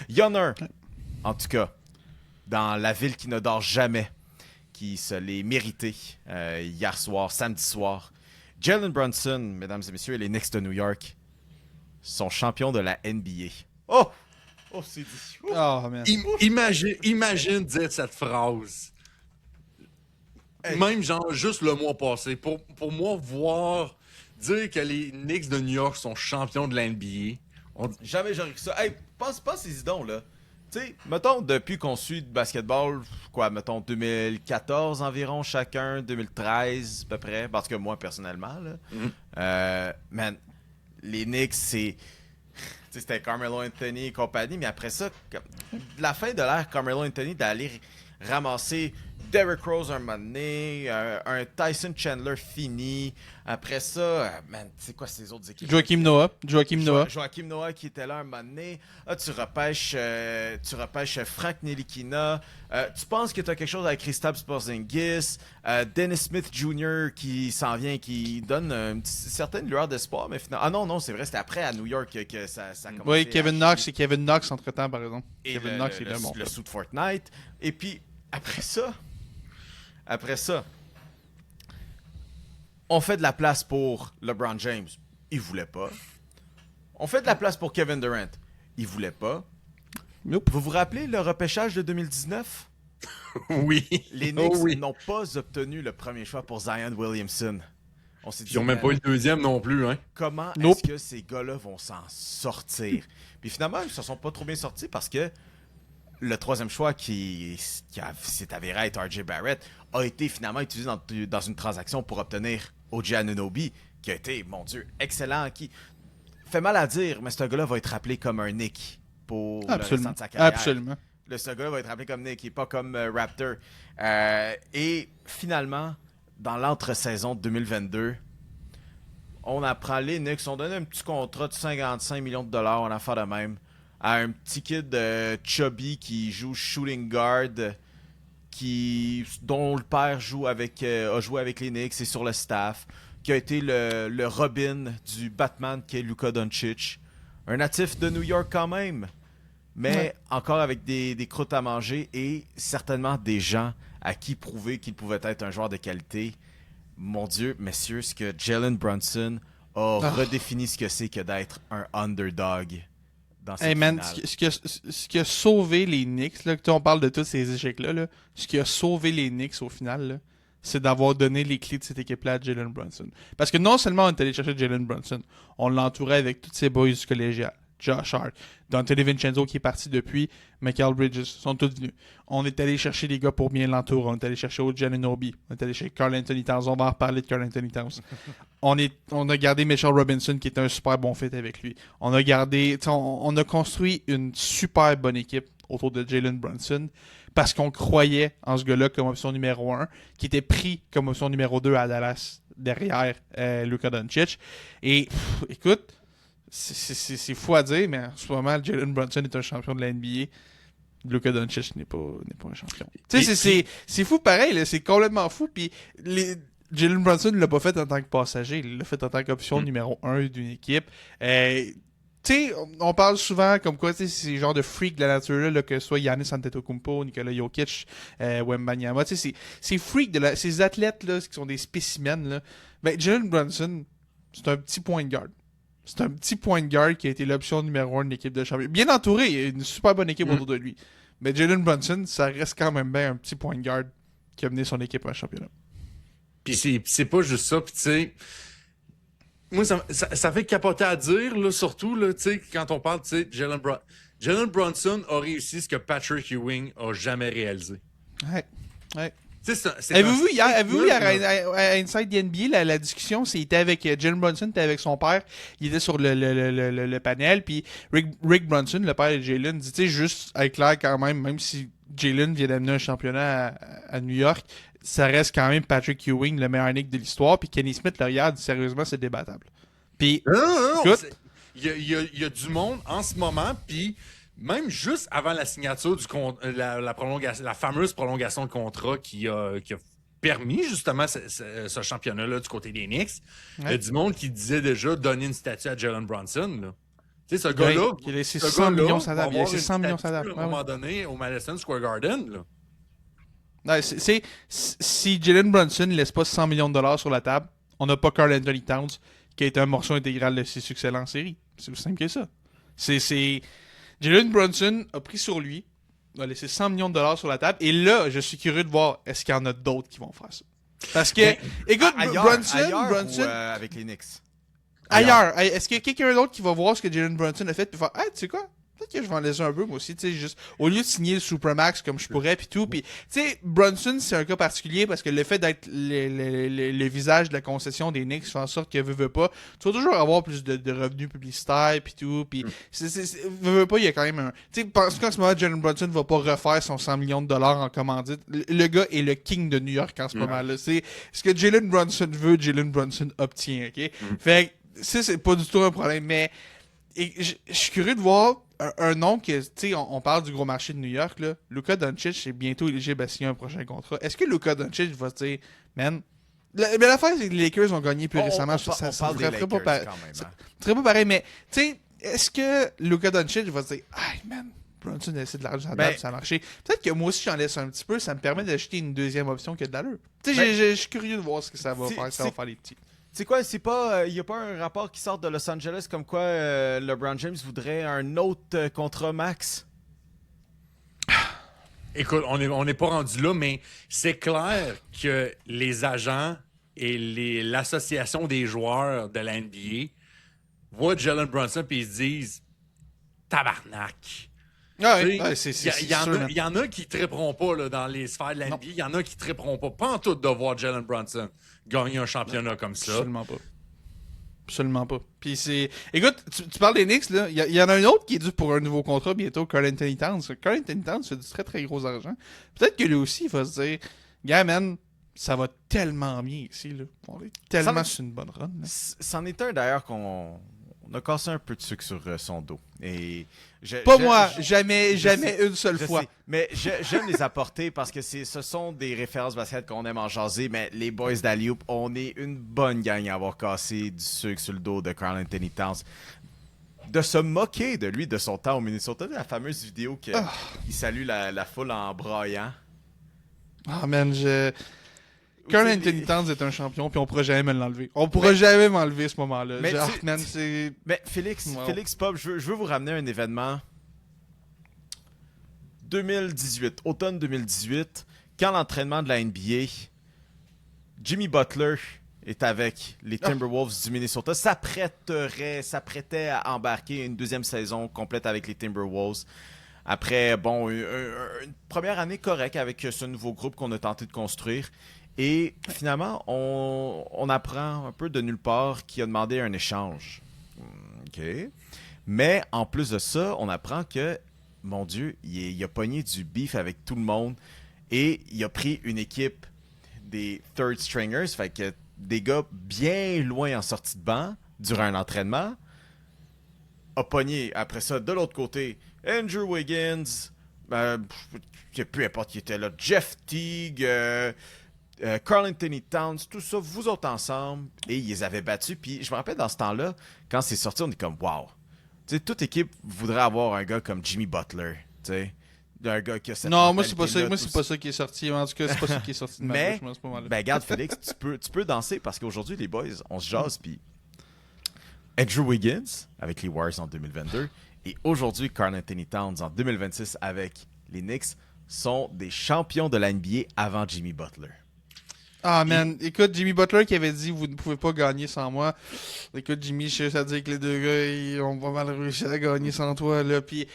Il y en a un, en tout cas, dans la ville qui ne dort jamais, qui se l'est mérité hier soir, samedi soir. Jalen Brunson, mesdames et messieurs, et les Knicks de New York sont champions de la NBA. Oh! Oh, c'est dit. Oh, man. Imagine dire cette phrase. Hey. Même genre juste le mois passé. Pour moi, dire que les Knicks de New York sont champions de la NBA. Jamais j'aurais cru ça. Hey, pense ces idons, là. Tu sais, mettons, depuis qu'on suit le basketball, mettons 2014 environ chacun, 2013 à peu près, parce que moi, personnellement, là, man, les Knicks, c'était Carmelo Anthony et compagnie, mais après ça, la fin de l'ère Carmelo Anthony d'aller ramasser Derrick Rose un moment donné, un Tyson Chandler fini. Après ça, man, c'est quoi ces autres équipes? Joakim Noah. Joakim Noah qui était là un moment donné. Tu repêches Frank Ntilikina. Tu penses que tu as quelque chose avec Kristaps Porzingis. Dennis Smith Jr. qui s'en vient, qui donne une certaine lueur d'espoir. Mais finalement... Ah non, c'est vrai, c'était après à New York que ça a commencé. Oui, Kevin Knox entre-temps, par exemple. Et Kevin Knox, il est bon. Le sous de Fortnite. Et puis, après ça, on fait de la place pour LeBron James. Il voulait pas. On fait de la place pour Kevin Durant. Il voulait pas. Nope. Vous vous rappelez le repêchage de 2019? Oui. Les Knicks n'ont pas obtenu le premier choix pour Zion Williamson. On s'est dit, Ils n'ont même pas eu le deuxième non plus, hein. Comment est-ce que ces gars-là vont s'en sortir? Puis finalement, ils se sont pas trop bien sortis parce que le troisième choix qui s'est avéré être RJ Barrett a été finalement utilisé dans une transaction pour obtenir OG Anunoby, qui a été, mon Dieu, excellent. Qui fait mal à dire, mais ce gars-là va être rappelé comme un Nick pour le restant de sa carrière. Absolument. Ce gars-là va être rappelé comme Nick et pas comme Raptor. Et finalement, dans l'entre-saison de 2022, on apprend les Knicks ont donné un petit contrat de 55 millions de dollars en affaire de même à un petit kid chubby qui joue shooting guard, dont le père a joué avec les Knicks et sur le staff, qui a été le Robin du Batman qui est Luka Doncic. Un natif de New York quand même, mais encore avec des croûtes à manger et certainement des gens à qui prouver qu'il pouvait être un joueur de qualité. Mon Dieu, messieurs, ce que Jalen Brunson a redéfini ce que c'est que d'être un underdog. Hey man, ce qui a sauvé les Knicks, là, on parle de tous ces échecs-là, là, ce qui a sauvé les Knicks au final, là, c'est d'avoir donné les clés de cette équipe-là à Jalen Brunson. Parce que non seulement on est allé chercher Jalen Brunson, on l'entourait avec tous ses boys du collégial. Josh Hart, Dante DiVincenzo qui est parti depuis, Mikal Bridges, sont tous venus. On est allé chercher les gars pour bien l'entourer. On est allé chercher OG Anunoby. On est allé chercher Karl Anthony Towns. On va en reparler de Karl Anthony Towns. on a gardé Mitchell Robinson qui est un super bon fit avec lui. On a construit une super bonne équipe autour de Jalen Brunson parce qu'on croyait en ce gars-là comme option numéro 1, qui était pris comme option numéro 2 à Dallas derrière Luka Doncic. Et écoute, c'est fou à dire, mais en ce moment, Jalen Brunson est un champion de la NBA. Luka Doncic n'est pas un champion. Tu sais, c'est fou pareil, là, c'est complètement fou. Puis Jalen Brunson ne l'a pas fait en tant que passager, il l'a fait en tant qu'option numéro 1 d'une équipe. Tu sais, on parle souvent comme quoi, tu sais, ces genres de freaks de la nature là, que ce soit Giannis Antetokounmpo, Nikola Jokic, Wembanyama, tu sais, ces freaks ces athlètes là, qui sont des spécimens là. Ben Jalen Brunson, c'est un petit point de garde. C'est un petit point de garde qui a été l'option numéro 1 de l'équipe de champion. Bien entouré, il y a une super bonne équipe autour de lui. Mais Jalen Brunson, ça reste quand même bien un petit point de garde qui a mené son équipe à un championnat. Puis c'est pas juste ça, puis tu sais, moi ça fait capoter à dire, là, surtout, là, tu sais, quand on parle, tu sais, Jalen Brunson a réussi ce que Patrick Ewing a jamais réalisé. Ouais. Avez-vous vu hier à Inside the NBA, la discussion, c'était avec Jalen Brunson, était avec son père, il était sur le panel, puis Rick Brunson, le père de Jalen, dit, tu sais, juste être clair quand même si Jalen vient d'amener un championnat à New York, ça reste quand même Patrick Ewing, le meilleur Nick de l'histoire, puis Kenny Smith le regarde, sérieusement, c'est débattable. Puis, écoute, il y a du monde en ce moment, puis même juste avant la signature la fameuse prolongation de contrat qui a permis justement ce championnat-là du côté des Knicks, il y a du monde qui disait déjà donner une statue à Jalen Brunson. Là. Tu sais, ce gars-là. Il a laissé ce 100 gars-là millions sur la va table. Il a avoir laissé une 100 millions sur la statue, table. à un moment donné, au Madison Square Garden, là. Ouais, si Jalen Brunson ne laisse pas 100 millions de dollars sur la table, on n'a pas Karl Anthony Towns qui a été un morceau intégral de ses succès en série. C'est aussi simple que ça. Jalen Brunson a pris sur lui, a laissé 100 millions de dollars sur la table, et là, je suis curieux de voir est-ce qu'il y en a d'autres qui vont faire ça. Parce que, écoute, Brunson, avec les Knicks. Ailleurs. Est-ce qu'il y a quelqu'un d'autre qui va voir ce que Jalen Brunson a fait et faire hey, tu sais quoi? Peut-être que je vais en laisser un peu, moi aussi, tu sais, juste au lieu de signer le Supermax comme je pourrais, puis tout. Puis, tu sais, Brunson, c'est un cas particulier parce que le fait d'être le visage de la concession des Knicks fait en sorte que veut pas, tu vas toujours avoir plus de revenus publicitaires, puis tout. Puis, veut pas, il y a quand même un. Tu sais, pense qu'en ce moment, Jalen Brunson va pas refaire son 100 millions de dollars en commandite. Le gars est le king de New York en ce moment-là. C'est ce que Jalen Brunson veut, Jalen Brunson obtient, ok? Fait que, ça, c'est pas du tout un problème, mais. Et je suis curieux de voir un nom que, tu sais, on parle du gros marché de New York, là. Luka Doncic est bientôt éligible à signer un prochain contrat. Est-ce que Luka Doncic va se dire, man, mais l'affaire, c'est que les Lakers ont gagné plus récemment. On Ça parle des Lakers quand même. Ça serait pas pareil, mais, tu sais, est-ce que Luka Doncic va se dire, hey, man, Brunson a laissé de l'argent à la table, ça a marché. Peut-être que moi aussi, j'en laisse un petit peu, ça me permet d'acheter une deuxième option qui a de l'allure. Tu sais, je suis curieux de voir ce que ça va faire, ça va faire les petits. C'est quoi, c'est pas. Il y a pas un rapport qui sort de Los Angeles comme quoi LeBron James voudrait un autre contrat max? Écoute, on n'est pas rendu là, mais c'est clair que les agents et l'association des joueurs de la NBA voient Jalen Brunson et ils se disent tabarnak. Ouais, Il y en a qui ne triperont pas là, dans les sphères de la NBA. Il y en a qui ne triperont pas. Pas en tout de voir Jalen Brunson gagner un championnat comme ça. Absolument pas. Absolument pas. Puis c'est. Écoute, tu parles des Knicks, là. Il y en a un autre qui est dû pour un nouveau contrat bientôt, Karl Anthony Towns. Karl Anthony Towns fait du très très gros argent. Peut-être que lui aussi, il va se dire, gars, man, ça va tellement bien ici, là. On est tellement sur une bonne run. C'en est un d'ailleurs qu'on a cassé un peu de sucre sur son dos. Et jamais une seule fois. Sais, mais j'aime les apporter parce que ce sont des références basket qu'on aime en jaser, mais les boys d'Alioup, on est une bonne gang à avoir cassé du sucre sur le dos de Karl Anthony Towns. De se moquer de lui, de son temps au Minnesota, la fameuse vidéo qu'il salue la foule en braillant. Ah, man, Karl Anthony Towns est un champion, puis on pourra jamais me l'enlever. On pourra jamais m'enlever ce moment-là. Mais Félix Pop, je veux vous ramener à un événement 2018, automne 2018, quand l'entraînement de la NBA, Jimmy Butler est avec les Timberwolves du Minnesota, s'apprêtait à embarquer une deuxième saison complète avec les Timberwolves. Après, une première année correcte avec ce nouveau groupe qu'on a tenté de construire. Et finalement, on apprend un peu de nulle part qu'il a demandé un échange. OK. Mais en plus de ça, on apprend que, mon Dieu, il a pogné du beef avec tout le monde et il a pris une équipe des third stringers, fait que des gars bien loin en sortie de banc durant un entraînement. A pogné, après ça, de l'autre côté, Andrew Wiggins, peu importe qui était là, Jeff Teague, Karl Anthony Towns, tout ça, vous autres ensemble, et ils les avaient battus. Puis je me rappelle dans ce temps-là, quand c'est sorti, on est comme wow. Tu sais, toute équipe voudrait avoir un gars comme Jimmy Butler, tu sais. Un gars qui a cette non, moi c'est pas ça qui est sorti. En tout cas, c'est pas ça qui est sorti de ma bouche, à ce moment-là. Ben regarde Félix, tu peux danser parce qu'aujourd'hui les boys, on se jase puis Andrew Wiggins avec les Warriors en 2022 et aujourd'hui Karl Anthony Towns en 2026 avec les Knicks sont des champions de la NBA avant Jimmy Butler. Ah, man. Écoute, Jimmy Butler qui avait dit « Vous ne pouvez pas gagner sans moi ». Écoute, Jimmy, je sais dire que les deux gars, ils ont pas mal réussi à gagner sans toi, là. Puis,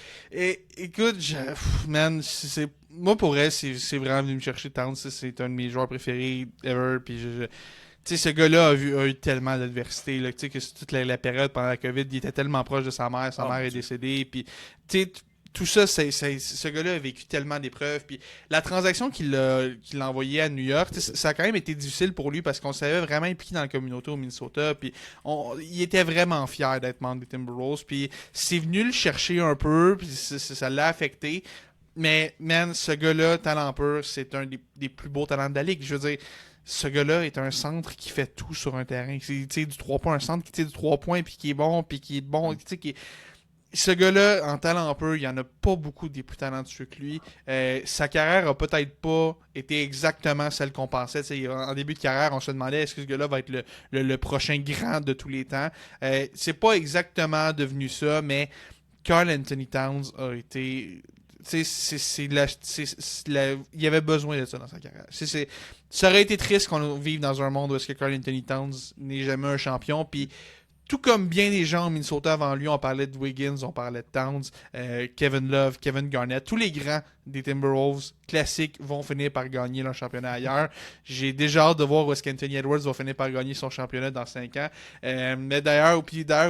écoute, man, moi, pour elle, c'est vraiment venu me chercher Towns. C'est un de mes joueurs préférés ever. Puis, tu sais, ce gars-là a eu tellement d'adversité, là. Tu sais, que toute la période pendant la COVID, il était tellement proche de sa mère. Sa mère est décédée. Puis, tu sais, tout ça, ce gars-là a vécu tellement d'épreuves. Puis la transaction qu'il a envoyée à New York, ça a quand même été difficile pour lui parce qu'on savait vraiment impliqué dans la communauté au Minnesota. Puis il était vraiment fier d'être membre des Timberwolves. Puis c'est venu le chercher un peu, puis ça l'a affecté. Mais, man, ce gars-là, talent pur, c'est un des plus beaux talents de la ligue. Je veux dire, ce gars-là est un centre qui fait tout sur un terrain. C'est du 3 points, un centre qui tire du 3 points, puis qui est bon, tu sais, qui est... ce gars-là, en talent peu, il n'y en a pas beaucoup des plus talentueux que lui. Sa carrière a peut-être pas été exactement celle qu'on pensait. T'sais, en début de carrière, on se demandait est-ce que ce gars-là va être le prochain grand de tous les temps. C'est pas exactement devenu ça, mais Karl Anthony Towns a été... il y avait besoin de ça dans sa carrière. Ça aurait été triste qu'on vive dans un monde où est-ce que Karl Anthony Towns n'est jamais un champion, puis tout comme bien des gens au Minnesota avant lui, on parlait de Wiggins, on parlait de Towns, Kevin Love, Kevin Garnett, tous les grands des Timberwolves classiques vont finir par gagner leur championnat ailleurs. J'ai déjà hâte de voir où est-ce qu'Anthony Edwards va finir par gagner son championnat dans 5 ans. Mais d'ailleurs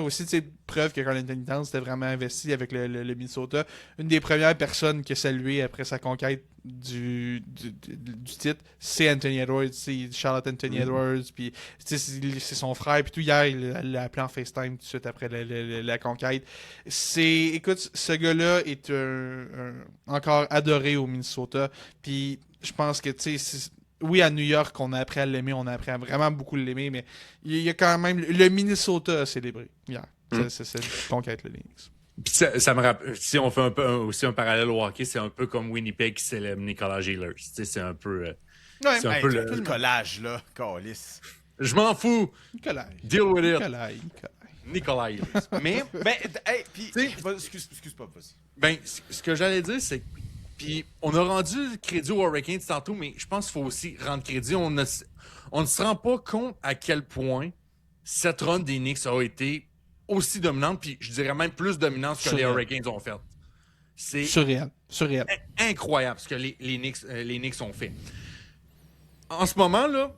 aussi, c'est preuve que Karl Anthony Towns était vraiment investi avec le Minnesota. Une des premières personnes qui a salué après sa conquête du titre, c'est Anthony Edwards, c'est Charlotte Anthony Edwards, puis c'est son frère, puis tout. Hier, il l'a appelé en FaceTime tout de suite après la conquête. Écoute, ce gars-là est encore adoré au Minnesota, puis je pense que, tu sais, oui, à New York, on a appris à l'aimer, on a appris à vraiment beaucoup l'aimer, mais il y a quand même... Le Minnesota a célébré hier. C'est cette conquête, le Knicks. Puis ça me rappelle, si on fait aussi un parallèle au hockey, c'est un peu comme Winnipeg qui célèbre Nicolas Ehlers. C'est un peu... c'est un peu le collage, là, câlisse. Je m'en fous. Nicolas. Deal with it. Nicolas. Ehlers. Mais... puis... Excuse pas, vas-y. Ben, ce que j'allais dire, c'est... Puis on a rendu crédit aux Hurricanes tantôt, mais je pense qu'il faut aussi rendre crédit. On ne se rend pas compte à quel point cette run des Knicks a été aussi dominante, puis je dirais même plus dominante que les Hurricanes ont fait. C'est surréal. Incroyable ce que les Knicks ont fait. En ce moment, là,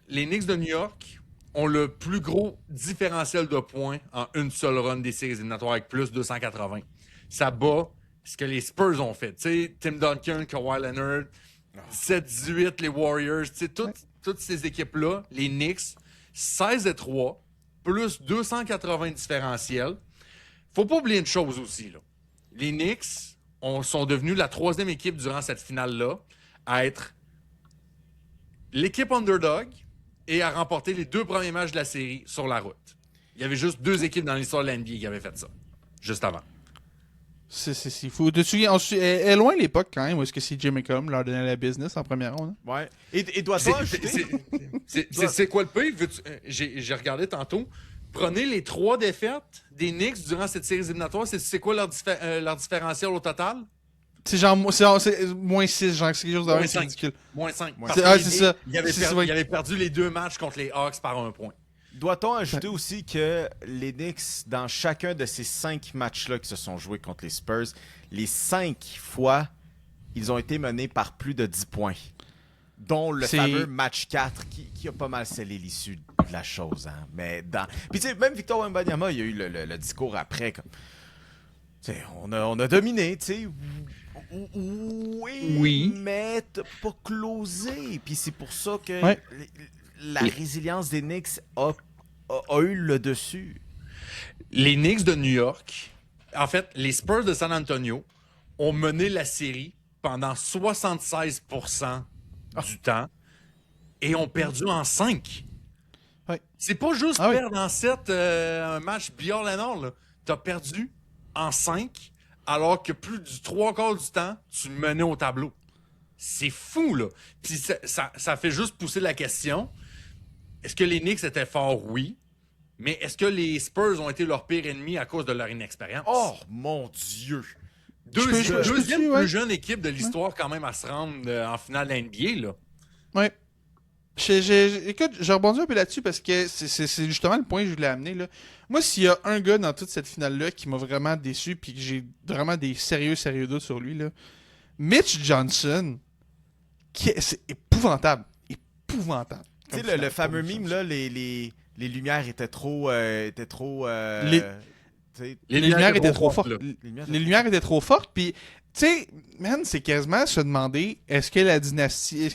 les Knicks de New York ont le plus gros différentiel de points en une seule run des séries éliminatoires avec plus 280. Ça bat ce que les Spurs ont fait. Tu sais, Tim Duncan, Kawhi Leonard, 17-18, les Warriors, tu sais, toutes ces équipes-là, les Knicks, 16-3, plus 280 différentiels. Faut pas oublier une chose aussi, là. Les Knicks sont devenus la 3e équipe durant cette finale-là à être l'équipe underdog et à remporter les 2 premiers matchs de la série sur la route. Il y avait juste 2 équipes dans l'histoire de l'NBA qui avaient fait ça, juste avant. C'est fou. Est loin l'époque quand même où est-ce que CJ McCollum leur donnait la business en première ronde. Hein? Ouais. Et doit-on ajouter... C'est quoi le pire? J'ai regardé tantôt. Prenez les 3 défaites des Knicks durant cette série éliminatoire. C'est quoi leur différentiel au total? C'est genre c'est moins 6, genre c'est quelque chose de c'est ridicule. Moins 5. C'est ça. Il avait perdu les 2 matchs contre les Hawks par 1 point. Doit-on ajouter aussi que les Knicks, dans chacun de ces 5 matchs-là qui se sont joués contre les Spurs, les 5 fois, ils ont été menés par plus de 10 points. Dont le fameux match 4 qui a pas mal scellé l'issue de la chose. Hein. Mais puis tu sais, même Victor Wembanyama, il y a eu le discours après. Comme... On a dominé, tu sais. Oui, mais t'as pas closé. Puis c'est pour ça que la résilience des Knicks a eu le dessus. Les Knicks de New York, en fait, les Spurs de San Antonio ont mené la série pendant 76% du temps et ont perdu en 5. Ouais. C'est pas juste perdre en 7 un match beyond la Nord, là. T'as perdu en 5 alors que plus du 3/4 du temps, tu menais au tableau. C'est fou, là. Puis ça fait juste pousser la question. Est-ce que les Knicks étaient forts? Oui. Mais est-ce que les Spurs ont été leur pire ennemi à cause de leur inexpérience? Oh, mon Dieu! Deuxième plus jeune équipe de l'histoire quand même à se rendre en finale NBA, là. Ouais. Écoute, je rebondis un peu là-dessus parce que c'est justement le point que je voulais amener, là. Moi, s'il y a un gars dans toute cette finale-là qui m'a vraiment déçu puis que j'ai vraiment des sérieux doutes sur lui, là, Mitch Johnson, c'est épouvantable. Épouvantable. Tu sais, le fameux mime, là, les lumières étaient trop... Les lumières étaient trop fortes. Les lumières étaient trop fortes, puis... Tu sais, man, c'est quasiment se demander est-ce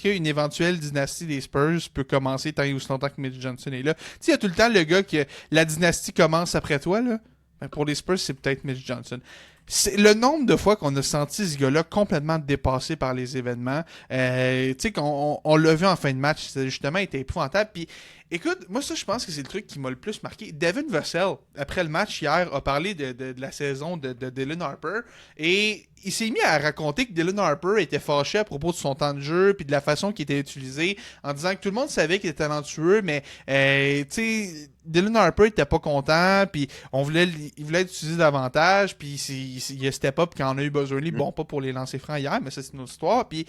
qu'une éventuelle dynastie des Spurs peut commencer tant et aussi longtemps que Mitch Johnson est là. Tu sais, il y a tout le temps le gars que la dynastie commence après toi, là. Ben, pour les Spurs, c'est peut-être Mitch Johnson. c'est le nombre de fois qu'on a senti ce gars-là complètement dépassé par les événements. Tu sais, qu'on l'a vu en fin de match, justement, il était épouvantable. Puis, écoute, moi, ça, je pense que c'est le truc qui m'a le plus marqué. Devin Vassell, après le match hier, a parlé de la saison de Dylan Harper. Et il s'est mis à raconter que Dylan Harper était fâché à propos de son temps de jeu puis de la façon qu'il était utilisé, en disant que tout le monde savait qu'il était talentueux, mais, tu sais, Dylan Harper était pas content, puis il voulait l'utiliser davantage, puis il a step up quand on a eu besoin de lui. Bon, pas pour les lancers francs hier, mais ça, c'est une autre histoire. Puis,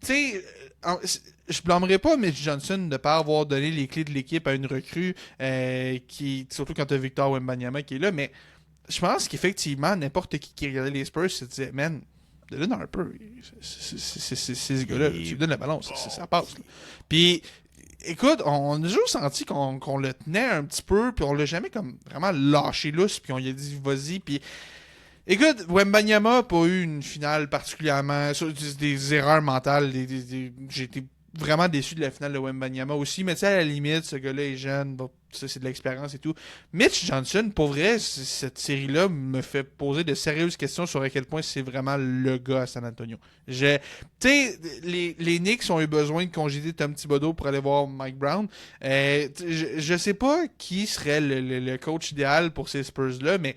tu sais, je blâmerais pas Mitch Johnson de ne pas avoir donné les clés de l'équipe à une recrue, surtout quand tu as Victor Wembanyama qui est là, mais je pense qu'effectivement, n'importe qui regardait les Spurs se disait, man, Dylan Harper, c'est ce gars-là, tu lui donnes le ballon, ça passe. Là. Puis, écoute, on a toujours senti qu'on le tenait un petit peu, puis on l'a jamais comme vraiment lâché lousse, puis on lui a dit vas-y, puis écoute, Wembanyama n'a pas eu une finale particulièrement des erreurs mentales, j'ai été vraiment déçu de la finale de Wembanyama aussi, mais tu sais, à la limite, ce gars-là est jeune, bon, ça c'est de l'expérience et tout. Mitch Johnson, pour vrai, cette série-là me fait poser de sérieuses questions sur à quel point c'est vraiment le gars à San Antonio. Tu sais, les Knicks ont eu besoin de congédier Tom Thibodeau pour aller voir Mike Brown. Je sais pas qui serait le coach idéal pour ces Spurs-là, mais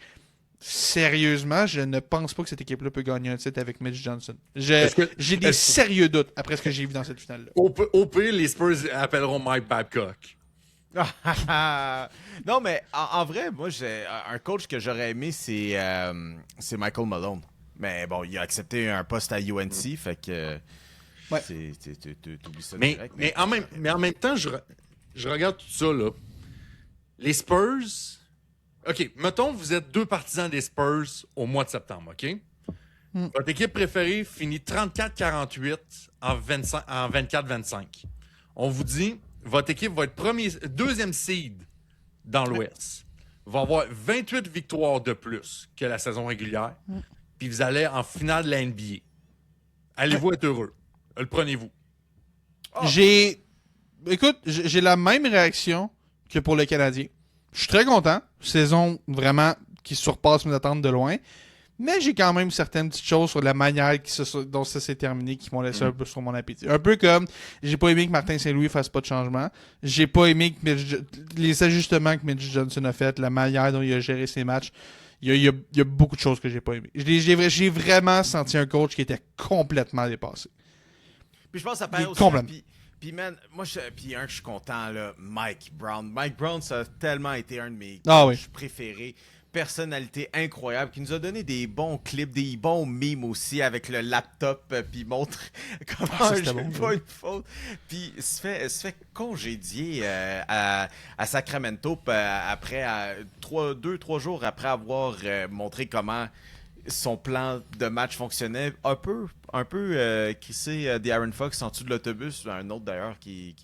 sérieusement, je ne pense pas que cette équipe-là peut gagner un titre avec Mitch Johnson. J'ai des sérieux doutes après ce que j'ai vu dans cette finale-là. Au pire, les Spurs appelleront Mike Babcock. Non, mais en vrai, moi, un coach que j'aurais aimé, c'est Michael Malone. Mais bon, il a accepté un poste à UNC, fait que... Ouais. T'oublies ça Mais direct. mais en même temps, je regarde tout ça, là. Les Spurs... OK, mettons vous êtes 2 partisans des Spurs au mois de septembre, OK? Votre équipe préférée finit 34-48 en 24-25. On vous dit, votre équipe va être deuxième seed dans l'Ouest. Va avoir 28 victoires de plus que la saison régulière. Puis vous allez en finale de la NBA. Allez-vous être heureux? Le prenez-vous? Écoute, j'ai la même réaction que pour le Canadien. Je suis très content. Saison vraiment qui surpasse mes attentes de loin. Mais j'ai quand même certaines petites choses sur la manière dont ça s'est terminé qui m'ont laissé un peu sur mon appétit. Un peu comme, j'ai pas aimé que Martin Saint-Louis fasse pas de changement. J'ai pas aimé que les ajustements que Mitch Johnson a fait, la manière dont il a géré ses matchs. Il y a beaucoup de choses que j'ai pas aimé. J'ai vraiment senti un coach qui était complètement dépassé. Puis je pense que ça paraît aussi... Puis man, moi, je suis content, là, Mike Brown. Mike Brown, ça a tellement été un de mes coachs préférés. Personnalité incroyable, qui nous a donné des bons clips, des bons memes aussi avec le laptop, puis montre comment j'ai pas une faute. Puis il se fait congédier à Sacramento après 2-3 jours après avoir montré comment son plan de match fonctionnait un peu crissé De'Aaron Fox en dessous de l'autobus, un autre d'ailleurs qui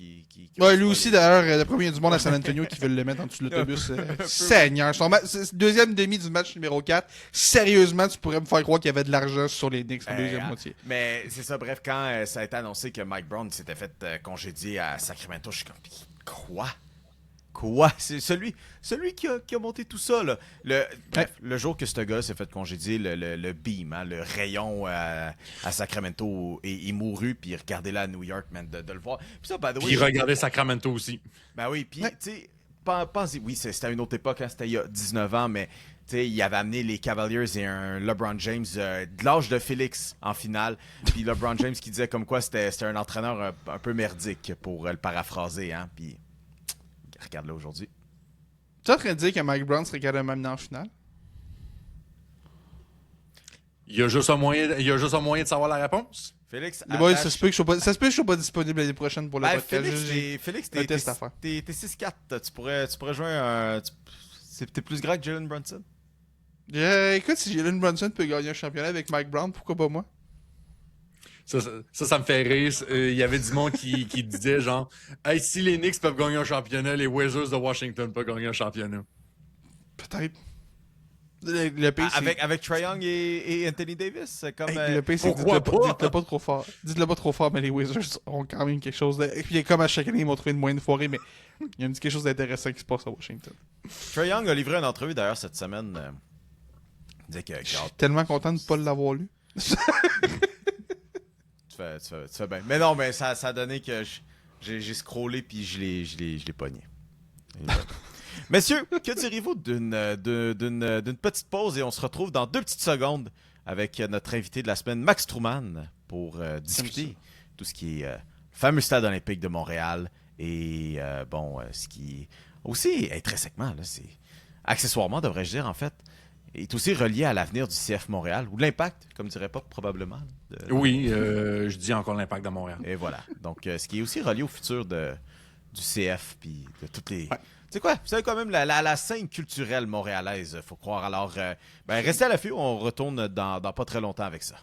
ouais, lui aussi d'ailleurs, le premier du monde à San Antonio qui veut le mettre en dessous de l'autobus. Seigneur, deuxième demi du match numéro 4, sérieusement, tu pourrais me faire croire qu'il y avait de l'argent sur les Knicks en deuxième moitié. Mais c'est ça, bref, quand ça a été annoncé que Mike Brown s'était fait congédier à Sacramento, je suis comme, quoi? C'est celui qui a monté tout ça, là. Le jour que ce gars s'est fait congédier, le beam, hein, le rayon à Sacramento, et il mourut, puis regardez-là à New York, man, de le voir. Puis ça, by the way, puis regardez Sacramento aussi. Ben oui, puis, tu sais, pensez, oui, c'était à une autre époque, hein, c'était il y a 19 ans, mais il avait amené les Cavaliers et un LeBron James de l'âge de Félix en finale. Puis LeBron James qui disait comme quoi c'était un entraîneur un peu merdique, pour le paraphraser, hein, puis... Regarde-le aujourd'hui. Tu es en train de dire que Mike Brown serait capable de m'amener en finale? Il y a juste un moyen de savoir la réponse. Félix, les boys, ça se peut que je sois pas disponible l'année prochaine pour le podcast. Félix, t'es 6-4. Tu pourrais jouer t'es plus grand que Jalen Brunson? Écoute, si Jalen Brunson peut gagner un championnat avec Mike Brown, pourquoi pas moi? Ça me fait rire. Il y avait du monde qui disait genre, hey, si les Knicks peuvent gagner un championnat, les Wizards de Washington peuvent gagner un championnat. Peut-être. Le pays, avec Trae Young et Anthony Davis, c'est comme... le pays, c'est dites-le pas trop fort. Dites-le pas trop fort, mais les Wizards ont quand même quelque chose de... Et puis comme à chaque année, ils m'ont trouvé une moyenne foirée, mais il y a un petit quelque chose d'intéressant qui se passe à Washington. Trae Young a livré une entrevue d'ailleurs cette semaine. Disait que Je suis tellement content de ne pas l'avoir lu. tu fais bien. Mais non, mais ça a donné que j'ai scrollé puis je l'ai pogné. Messieurs, que direz-vous d'une petite pause et on se retrouve dans 2 petites secondes avec notre invité de la semaine, Max Truman, pour discuter tout ce qui est le fameux stade olympique de Montréal et ce qui aussi intrinsèquement, là, c'est accessoirement, devrais-je dire en fait, est aussi relié à l'avenir du CF Montréal ou de l'impact, comme dirait Pop probablement. Oui, je dis encore l'impact de Montréal. Et voilà. Donc, ce qui est aussi relié au futur du CF puis de toutes les... Ouais. Tu sais quoi? Vous savez quand même la scène culturelle montréalaise, faut croire. Alors, restez à l'affût, on retourne dans pas très longtemps avec ça.